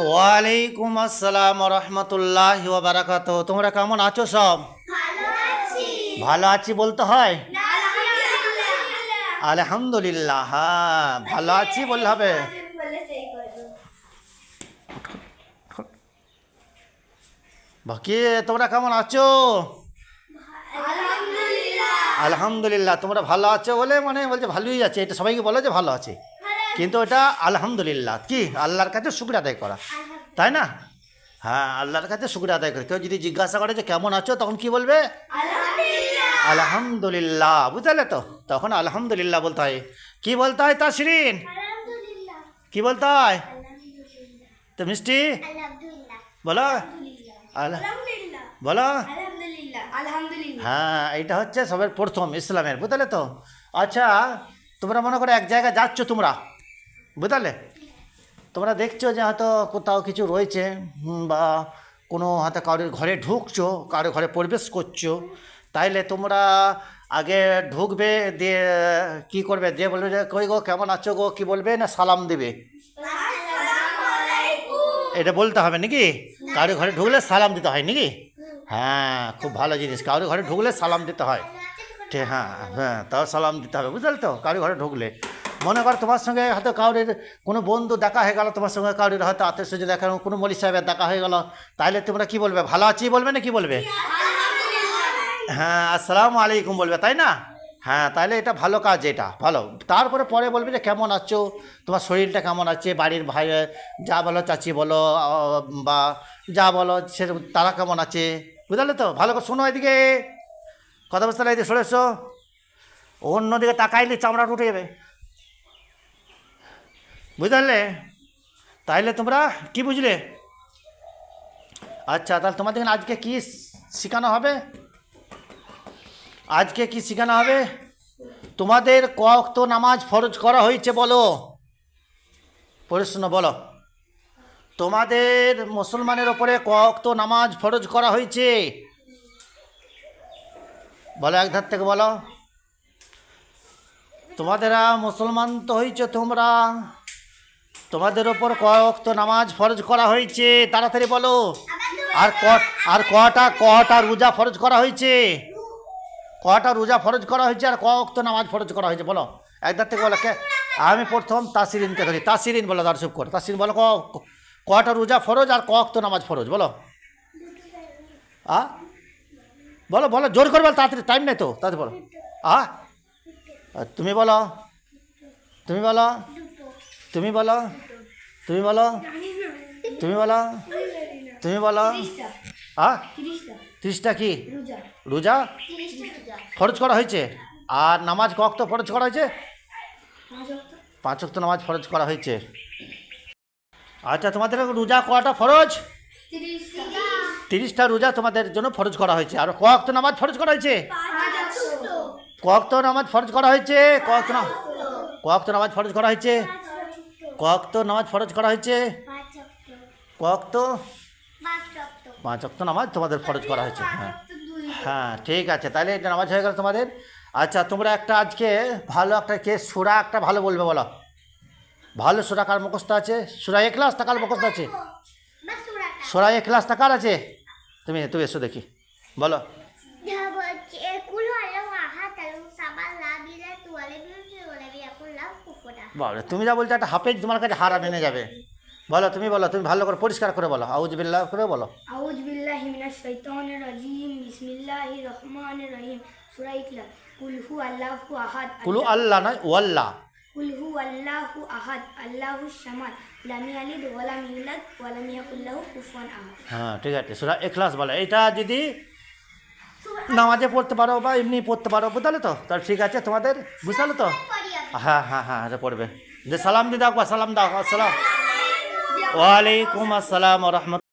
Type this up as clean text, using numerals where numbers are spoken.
ওয়ালাইকুম আসসালাম রহমতুল্লাহ ওয়া বারাকাতুহু। তোমরা কেমন আছো? সব ভালো আছি বলতে হয়। আলহামদুলিল্লাহ, হ্যাঁ ভালো আছি বললে হবে। বাকি তোমরা কেমন আছো? আলহামদুলিল্লাহ, তোমরা ভালো আছো বলে মানে বলছে ভালোই আছে, এটা সবাইকে বলো যে ভালো আছে, কিন্তু এটা আলহামদুলিল্লাহ কি আল্লাহর কাছে শুকর আদায় করা, তাই না? হ্যাঁ, আল্লাহর কাছে শুকর আদায় করে। কেউ যদি জিজ্ঞাসা করে যে কেমন আছো, তখন কি বলবে? আলহামদুলিল্লাহ, বুঝলে তো? তখন আলহামদুলিল্লাহ বলতে হয়। কি বলতে হয় তাসরিন? কি বলতে হয়? তো মিষ্টি বলো, বলো। হ্যাঁ, এটা হচ্ছে সবের প্রথম ইসলামের, বুঝলে তো? আচ্ছা, তোমরা মনে করো এক জায়গায় যাচ্ছ, তোমরা বুঝলে, তোমরা দেখছো যে হয়তো কোথাও কিছু রয়েছে, বা কোনো হয়তো কারোর ঘরে ঢুকছো, কারোর ঘরে প্রবেশ করছো, তাইলে তোমরা আগে ঢুকবে, দিয়ে কি করবে? দিয়ে বলবে যে কই গো, কেমন আছো গো, কি বলবে? না সালাম দেবে, এটা বলতে হবে নাকি? কারোর ঘরে ঢুকলে সালাম দিতে হয় নাকি? হ্যাঁ, খুব ভালো জিনিস, কারোর ঘরে ঢুকলে সালাম দিতে হয়। ঠিক, হ্যাঁ হ্যাঁ, তাও সালাম দিতে হবে, বুঝলে তো? কারোর ঘরে ঢুকলে মনে করো তোমার সঙ্গে হয়তো কারোর কোনো বন্ধু দেখা হয়ে গেল, তোমার সঙ্গে কারোর হয়তো আত্মীয় স্বজন দেখা, কোনো মলি সাহেবের দেখা হয়ে গেল, তাইলে তোমরা কি বলবে? ভালো আছি বলবে না কি বলবে? হ্যাঁ, আসসালামু আলাইকুম বলবে, তাই না? হ্যাঁ, তাহলে এটা ভালো কাজ, এটা ভালো। তারপরে পরে বলবে যে কেমন আছো, তোমার শরীরটা কেমন আছে, বাড়ির ভাই যা বলো, চাচি বলো, বা যা বলো সে তারা কেমন আছে, বুঝলে তো? ভালো করে শোনো, এদিকে কথা বুঝতে এদিকে সরে এসো, অন্যদিকে তাকাইলে চামড়া উঠে যাবে, বুঝলে? তাইলে তোমরা কি বুঝলে? আচ্ছা, তাহলে তোমাদের আজকে কি শেখানো হবে? আজকে কি শেখানো হবে? তোমাদের ক ওয়াক্ত নামাজ ফরজ করা হয়েছে বলো? প্রশ্ন বলো, তোমাদের মুসলমানের ওপরে ক ওয়াক্ত নামাজ ফরজ করা হয়েছে? বলো, এক ধার থেকে বলো। তোমাদেরা মুসলমান তো হয়েছে তোমরা, তোমাদের ওপর ক ওয়াক্ত নামাজ ফরজ করা হয়েছে? তাড়াতাড়ি বলো। আর কটা রোজা ফরজ করা হয়েছে? কটা রোজা ফরজ করা হয়েছে আর ক ওয়াক্ত নামাজ ফরজ করা হয়েছে বলো? একদার থেকে বলো। কে? আমি প্রথম তাসরিনকে ধরি। তাসরিন বলো, দর্শক করে। তাসরিন বলো, কটা রোজা ফরজ আর ক ওয়াক্ত নামাজ ফরজ বলো? বলো বলো, জোর করে বলো, তাড়াতাড়ি, টাইম নেই তো, তাড়াতাড়ি বলো। তুমি বলো, তুমি বলো, তুমি বলো, তুমি বলো, তুমি বলো, তুমি বলো। 30টা কি রোজা ফরজ করা হয়েছে? আর নামাজ ক ওয়াক্ত ফরজ করা হয়েছে? 5 ওয়াক্ত নামাজ ফরজ করা হয়েছে। আচ্ছা, তোমাদের রোজা কটা ফরজ? 30টা রোজা তোমাদের জন্য ফরজ করা হয়েছে। আর ক ওয়াক্ত নামাজ ফরজ করা হয়েছে? ক ওয়াক্ত নামাজ ফরজ করা হয়েছে? ক ওয়াক্ত নামাজ ফরজ করা হয়েছে? ক ওয়াক্ত নামাজ ফরজ করা হয়েছে? ক ওয়াক্ত? 5 ওয়াক্ত নামাজ তোমাদের ফরজ করা হয়েছে। হ্যাঁ হ্যাঁ, ঠিক আছে, তাহলে এটা নামাজ হয়ে গেল তোমাদের। আচ্ছা, তোমরা একটা আজকে ভালো একটা সূরা একটা ভালো বলবে বলো। ভালো সূরা কার মুখস্থ আছে? সূরা ইখলাস কার মুখস্থ আছে? সূরা ইখলাস কার আছে? তুমি এসো দেখি, বলো। বাবা, তুমি যা বলছো একটা হাফেজ তোমার কাছে হারা মেনে যাবে। বলো, তুমি বলো, তুমি ভালো করে পরিষ্কার করে বলো, আউযু বিল্লাহ করে বলো। আউযু বিল্লাহি মিনাশ শাইতানির রাজিম, বিসমিল্লাহির রহমানির রহিম। সূরা ইখলাস। কুল হু আল্লাহু আহাদ। কুল আল্লাহ নয়, ওয়াল্লাহ। কুল হু আল্লাহু আহাদ, আল্লাহুস সামাদ, লাম ইয়ালিদ ওয়া লাম ইউলাদ ওয়া লাম ইয়াকুল লাহু কুফুয়ান আহাদ। হ্যাঁ, ঠিক আছে, সূরা ইখলাস বলো। এটা যদি নামাজে পড়তে পারো বা এমনি পড়তে পারো, বুঝলে তো? তাহলে ঠিক আছে, তোমাদের বুঝালো তো? হ্যাঁ হ্যাঁ হ্যাঁ, এটা পড়বে। যে সালাম দিয়ে দাও, সালাম দাও। আসসালাম, ওয়ালাইকুম আসসালাম ওয়া রাহমাতুল্লাহ।